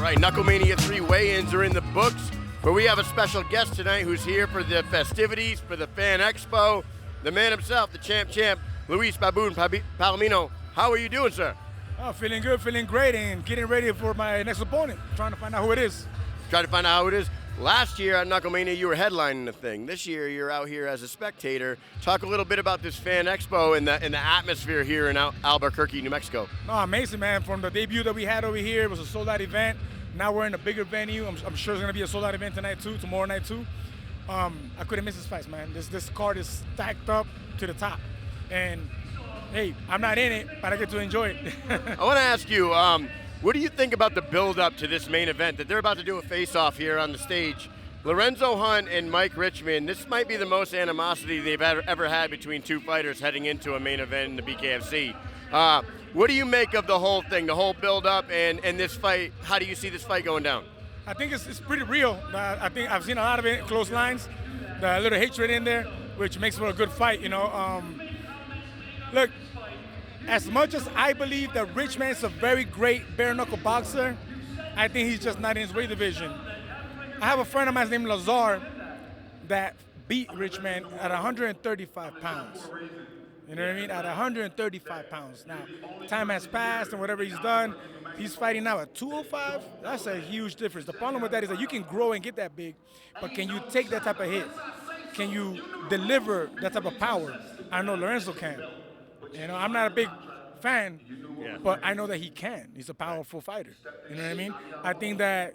right, Knucklemania 3 weigh-ins are in the books, but we have a special guest tonight who's here for the festivities, for the Fan Expo. The man himself, the champ, Luis Baboon Palomino. How are you doing, sir? Oh, feeling good, feeling great, and getting ready for my next opponent. Trying to find out who it is. Trying to find out who it is. Last year at Knucklemania, you were headlining the thing. This year, you're out here as a spectator. Talk a little bit about this Fan Expo and the atmosphere here in Albuquerque, New Mexico. Oh, amazing, man. From the debut that we had over here, it was a sold-out event. Now we're in a bigger venue. I'm sure it's going to be a sold-out event tonight, too, tomorrow night, too. I couldn't miss this fight, man. This card is stacked up to the top. And, hey, I'm not in it, but I get to enjoy it. I want to ask you, what do you think about the build-up to this main event, that they're about to do a face-off here on the stage? Lorenzo Hunt and Mike Richmond, this might be the most animosity they've ever had between two fighters heading into a main event in the BKFC. What do you make of the whole thing, the whole build-up and this fight? How do you see this fight going down? I think it's pretty real. I think I've seen a lot of it, close lines, the little hatred in there, which makes for a good fight, you know. Look, as much as I believe that Richmond's a very great bare-knuckle boxer, I think he's just not in his weight division. I have a friend of mine named Lazar that beat Richmond at 135 pounds. You know what I mean? At 135 pounds. Now, time has passed and whatever he's done, he's fighting now at 205. That's a huge difference. The problem with that is that you can grow and get that big, but can you take that type of hit? Can you deliver that type of power? I know Lorenzo can. You know, I'm not a big fan, but I know that he can. He's a powerful fighter. You know what I mean? I think that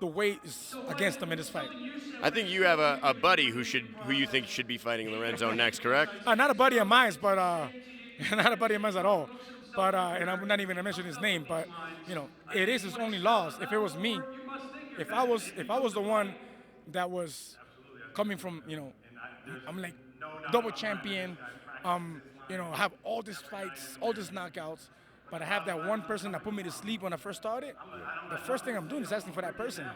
the weight is against him in this fight. I think you have a buddy who you think should be fighting Lorenzo next, correct? Not a buddy of mine, but not a buddy of mine at all. But and I'm not even gonna mention his name. But you know, it is his only loss. If it was me, if I was the one that was coming from, you know, I'm like double champion. You know, I have all these fights, all these knockouts, but I have that one person that put me to sleep when I first started. The first thing I'm doing is asking for that person.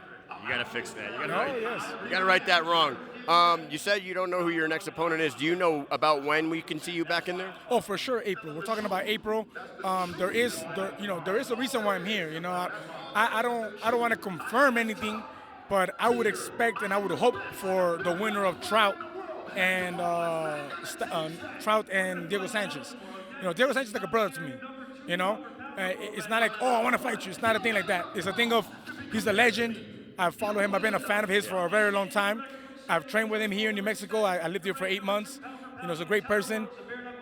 You got to fix that. You got to Yes. right that wrong. You said you don't know who your next opponent is. Do you know about when we can see you back in there? Oh, for sure, April. We're talking about April. There is a reason why I'm here. You know, I don't want to confirm anything, but I would expect and I would hope for the winner of Trout and Diego Sanchez. You know, Diego Sanchez is like a brother to me. You know, it's not like, oh, I want to fight you. It's not a thing like that. It's a thing of, he's a legend. I've followed him. I've been a fan of his for a very long time. I've trained with him here in New Mexico. I lived here for 8 months. You know, he's a great person.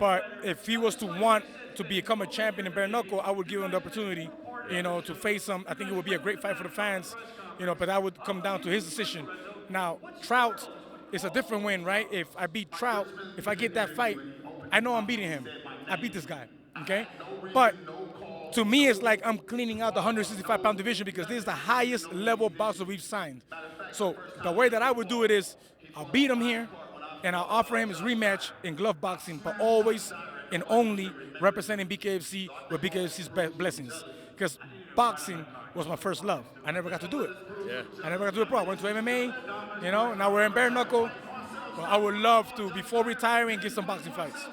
But if he was to want to become a champion in bare knuckle, I would give him the opportunity, you know, to face him. I think it would be a great fight for the fans, you know, but that would come down to his decision. Now, Trout, it's a different win, right? If I beat Trout, if I get that fight, I know I'm beating him. I beat this guy, okay? But to me, it's like I'm cleaning out the 165-pound division because this is the highest level boxer we've signed. So the way that I would do it is I'll beat him here, and I'll offer him his rematch in glove boxing, but always and only representing BKFC with BKFC's blessings. Because boxing was my first love. I never got to do it. Yeah. I never got to do it pro. I went to MMA, you know, now we're in bare knuckle. But I would love to, before retiring, get some boxing fights.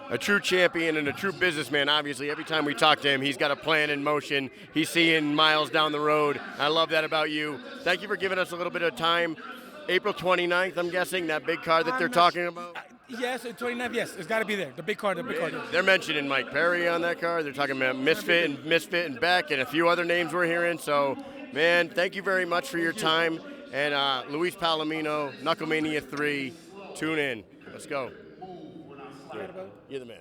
A true champion and a true businessman, obviously. Every time we talk to him, he's got a plan in motion. He's seeing miles down the road. I love that about you. Thank you for giving us a little bit of time. April 29th, I'm guessing, that big card that they're talking about? Yes, 29th, yes. It's got to be there. The big card, They're mentioning Mike Perry on that card. They're talking about Misfit and Beck and a few other names we're hearing. So, man, thank you very much for your time. And Luis Palomino, Knucklemania 3, tune in. Let's go. You're the man.